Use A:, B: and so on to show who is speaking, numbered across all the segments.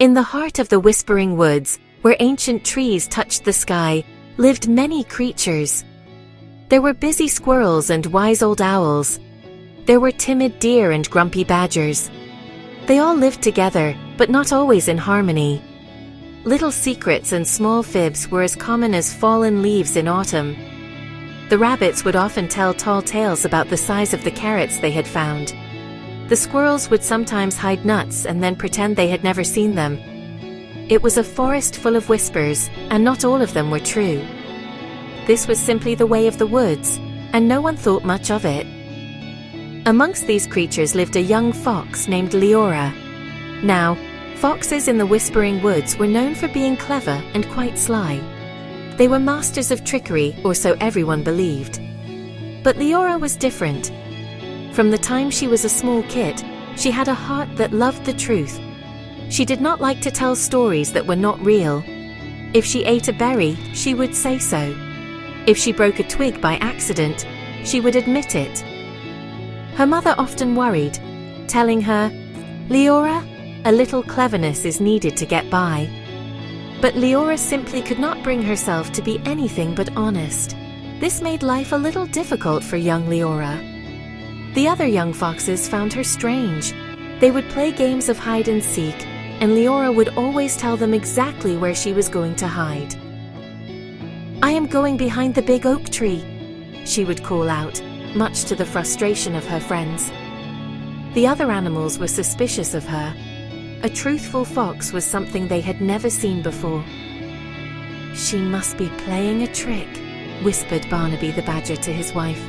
A: In the heart of the Whispering Woods, where ancient trees touched the sky, lived many creatures. There were busy squirrels and wise old owls. There were timid deer and grumpy badgers. They all lived together, but not always in harmony. Little secrets and small fibs were as common as fallen leaves in autumn. The rabbits would often tell tall tales about the size of the carrots they had found. The squirrels would sometimes hide nuts and then pretend they had never seen them. It was a forest full of whispers, and not all of them were true. This was simply the way of the woods, and no one thought much of it. Amongst these creatures lived a young fox named Leora. Now, foxes in the Whispering Woods were known for being clever and quite sly. They were masters of trickery, or so everyone believed. But Leora was different. From the time she was a small kid, she had a heart that loved the truth. She did not like to tell stories that were not real. If she ate a berry, she would say so. If she broke a twig by accident, she would admit it. Her mother often worried, telling her, "Leora, a little cleverness is needed to get by." But Leora simply could not bring herself to be anything but honest. This made life a little difficult for young Leora. The other young foxes found her strange. They would play games of hide and seek, and Leora would always tell them exactly where she was going to hide. "I am going behind the big oak tree," she would call out, much to the frustration of her friends. The other animals were suspicious of her. A truthful fox was something they had never seen before. "She must be playing a trick," whispered Barnaby the badger to his wife.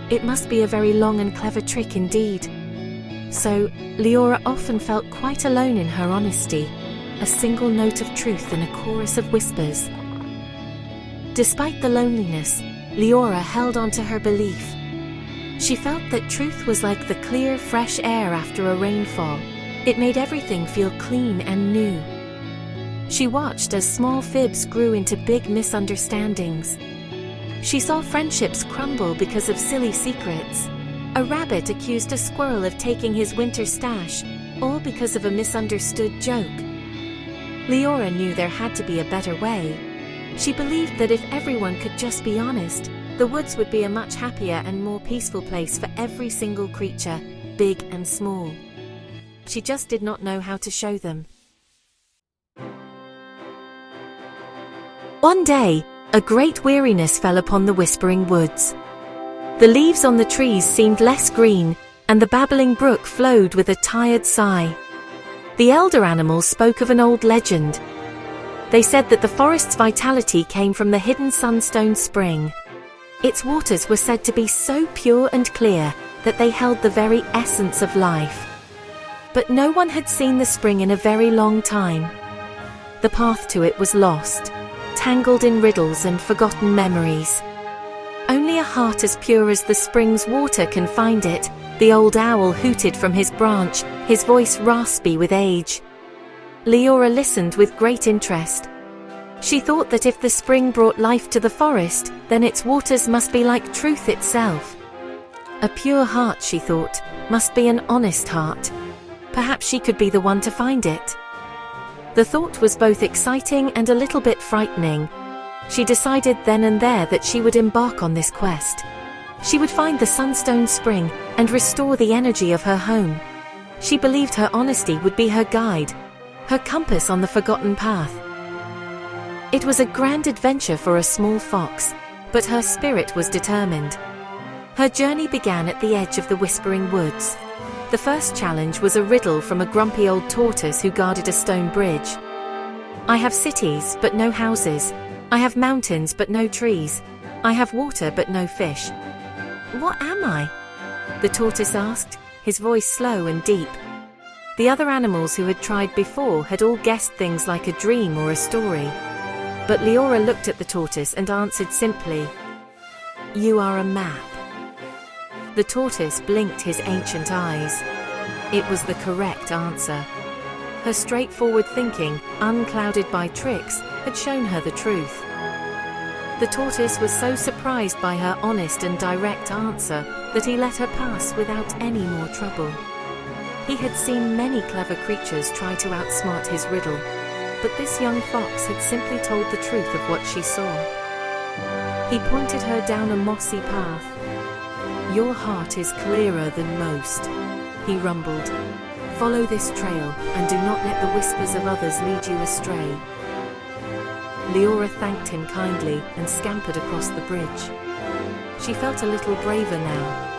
A: "It must be a very long and clever trick indeed." So, Leora often felt quite alone in her honesty, a single note of truth in a chorus of whispers. Despite the loneliness, Leora held on to her belief. She felt that truth was like the clear, fresh air after a rainfall. It made everything feel clean and new. She watched as small fibs grew into big misunderstandings. She saw friendships crumble because of silly secrets. A rabbit accused a squirrel of taking his winter stash, all because of a misunderstood joke. Leora knew there had to be a better way. She believed that if everyone could just be honest, the woods would be a much happier and more peaceful place for every single creature, big and small. She just did not know how to show them. One day, a great weariness fell upon the Whispering Woods. The leaves on the trees seemed less green, and the babbling brook flowed with a tired sigh. The elder animals spoke of an old legend. They said that the forest's vitality came from the hidden sunstone spring. Its waters were said to be so pure and clear that they held the very essence of life. But no one had seen the spring in a very long time. The path to it was lost, tangled in riddles and forgotten memories. "Only a heart as pure as the spring's water can find it," the old owl hooted from his branch, his voice raspy with age. Leora listened with great interest. She thought that if the spring brought life to the forest, then its waters must be like truth itself. A pure heart, she thought, must be an honest heart. Perhaps she could be the one to find it. The thought was both exciting and a little bit frightening. She decided then and there that she would embark on this quest. She would find the sunstone spring and restore the energy of her home. She believed her honesty would be her guide, her compass on the forgotten path. It was a grand adventure for a small fox, but her spirit was determined. Her journey began at the edge of the Whispering Woods. The first challenge was a riddle from a grumpy old tortoise who guarded a stone bridge. "I have cities, but no houses. I have mountains, but no trees. I have water, but no fish. What am I?" the tortoise asked, his voice slow and deep. The other animals who had tried before had all guessed things like a dream or a story. But Leora looked at the tortoise and answered simply, "You are a map." The tortoise blinked his ancient eyes. It was the correct answer. Her straightforward thinking, unclouded by tricks, had shown her the truth. The tortoise was so surprised by her honest and direct answer that he let her pass without any more trouble. He had seen many clever creatures try to outsmart his riddle, but this young fox had simply told the truth of what she saw. He pointed her down a mossy path. "Your heart is clearer than most," he rumbled. "Follow this trail and do not let the whispers of others lead you astray." Leora thanked him kindly and scampered across the bridge. She felt a little braver now.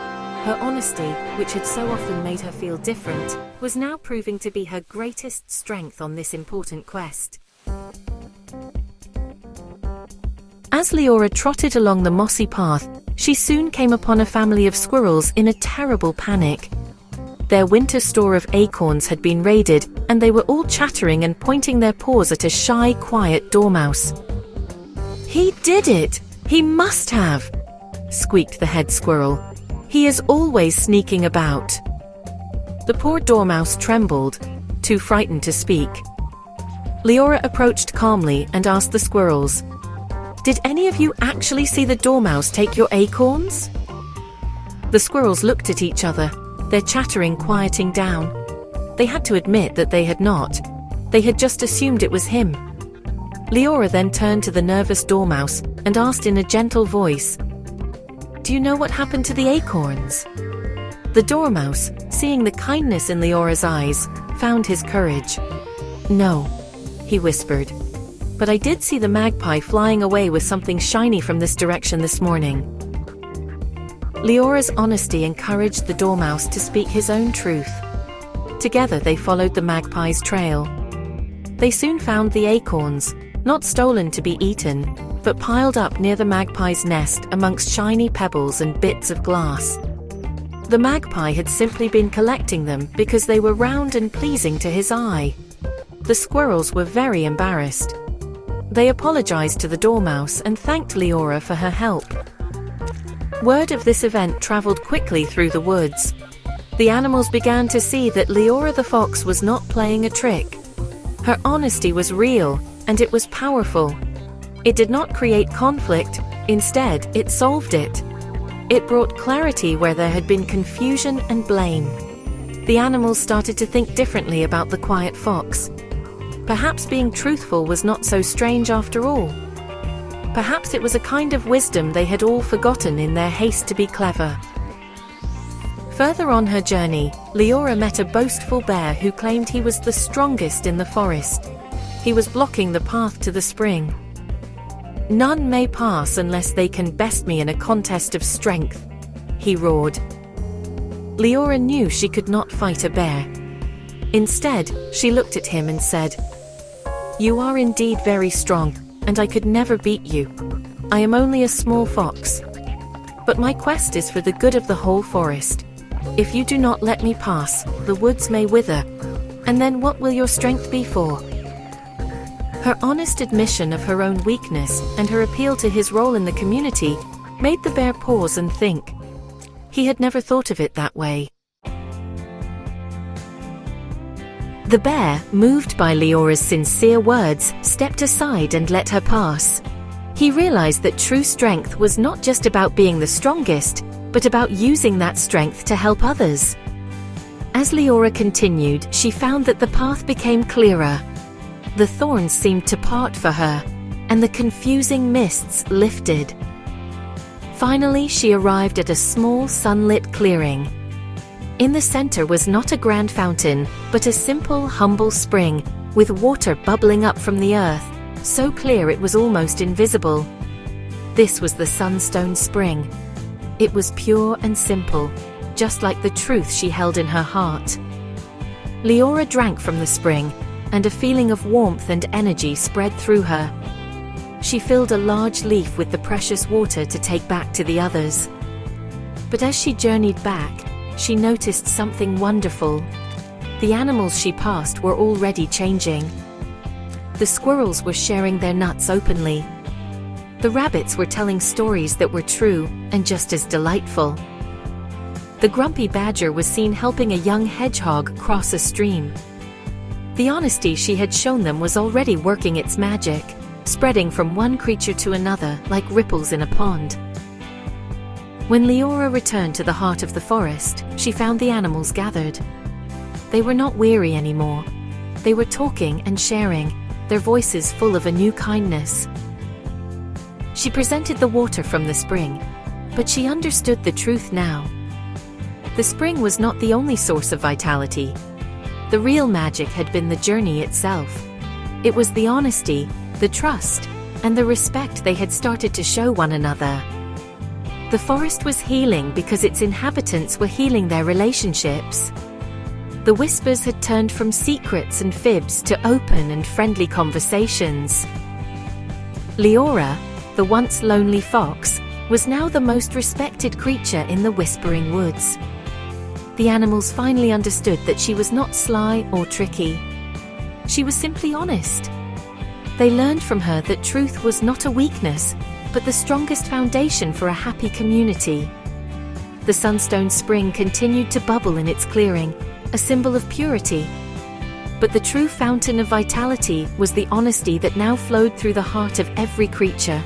A: Her honesty, which had so often made her feel different, was now proving to be her greatest strength on this important quest. As Leora trotted along the mossy path, she soon came upon a family of squirrels in a terrible panic. Their winter store of acorns had been raided, and they were all chattering and pointing their paws at a shy, quiet dormouse. "He did it! He must have!" squeaked the head squirrel. "He is always sneaking about." The poor dormouse trembled, too frightened to speak. Leora approached calmly and asked the squirrels, "Did any of you actually see the dormouse take your acorns?" The squirrels looked at each other, their chattering quieting down. They had to admit that they had not. They had just assumed it was him. Leora then turned to the nervous dormouse and asked in a gentle voice, "Do you know what happened to the acorns?" The dormouse, seeing the kindness in Leora's eyes, found his courage. "No," he whispered, "but I did see the magpie flying away with something shiny from this direction this morning." Leora's honesty encouraged the dormouse to speak his own truth. Together they followed the magpie's trail. They soon found the acorns, not stolen to be eaten, but piled up near the magpie's nest amongst shiny pebbles and bits of glass. The magpie had simply been collecting them because they were round and pleasing to his eye. The squirrels were very embarrassed. They apologized to the dormouse and thanked Leora for her help. Word of this event traveled quickly through the woods. The animals began to see that Leora the fox was not playing a trick. Her honesty was real, and it was powerful. It did not create conflict, instead, it solved it. It brought clarity where there had been confusion and blame. The animals started to think differently about the quiet fox. Perhaps being truthful was not so strange after all. Perhaps it was a kind of wisdom they had all forgotten in their haste to be clever. Further on her journey, Leora met a boastful bear who claimed he was the strongest in the forest. He was blocking the path to the spring. "None may pass unless they can best me in a contest of strength," he roared. Leora knew she could not fight a bear. Instead, she looked at him and said, "You are indeed very strong, and I could never beat you. I am only a small fox. But my quest is for the good of the whole forest. If you do not let me pass, the woods may wither, and then what will your strength be for?" Her honest admission of her own weakness and her appeal to his role in the community made the bear pause and think. He had never thought of it that way. The bear, moved by Leora's sincere words, stepped aside and let her pass. He realized that true strength was not just about being the strongest, but about using that strength to help others. As Leora continued, she found that the path became clearer. The thorns seemed to part for her, and the confusing mists lifted. Finally, she arrived at a small sunlit clearing. In the center was not a grand fountain, but a simple, humble spring, with water bubbling up from the earth, so clear it was almost invisible. This was the Sunstone Spring. It was pure and simple, just like the truth she held in her heart. Leora drank from the spring, and a feeling of warmth and energy spread through her. She filled a large leaf with the precious water to take back to the others. But as she journeyed back, she noticed something wonderful. The animals she passed were already changing. The squirrels were sharing their nuts openly. The rabbits were telling stories that were true and just as delightful. The grumpy badger was seen helping a young hedgehog cross a stream. The honesty she had shown them was already working its magic, spreading from one creature to another like ripples in a pond. When Leora returned to the heart of the forest, she found the animals gathered. They were not weary anymore. They were talking and sharing, their voices full of a new kindness. She presented the water from the spring, but she understood the truth now. The spring was not the only source of vitality. The real magic had been the journey itself. It was the honesty, the trust, and the respect they had started to show one another. The forest was healing because its inhabitants were healing their relationships. The whispers had turned from secrets and fibs to open and friendly conversations. Leora, the once lonely fox, was now the most respected creature in the Whispering Woods. The animals finally understood that she was not sly or tricky. She was simply honest. They learned from her that truth was not a weakness, but the strongest foundation for a happy community. The sunstone spring continued to bubble in its clearing, a symbol of purity. But the true fountain of vitality was the honesty that now flowed through the heart of every creature,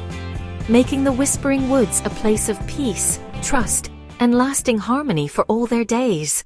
A: making the Whispering Woods a place of peace, trust, and lasting harmony for all their days.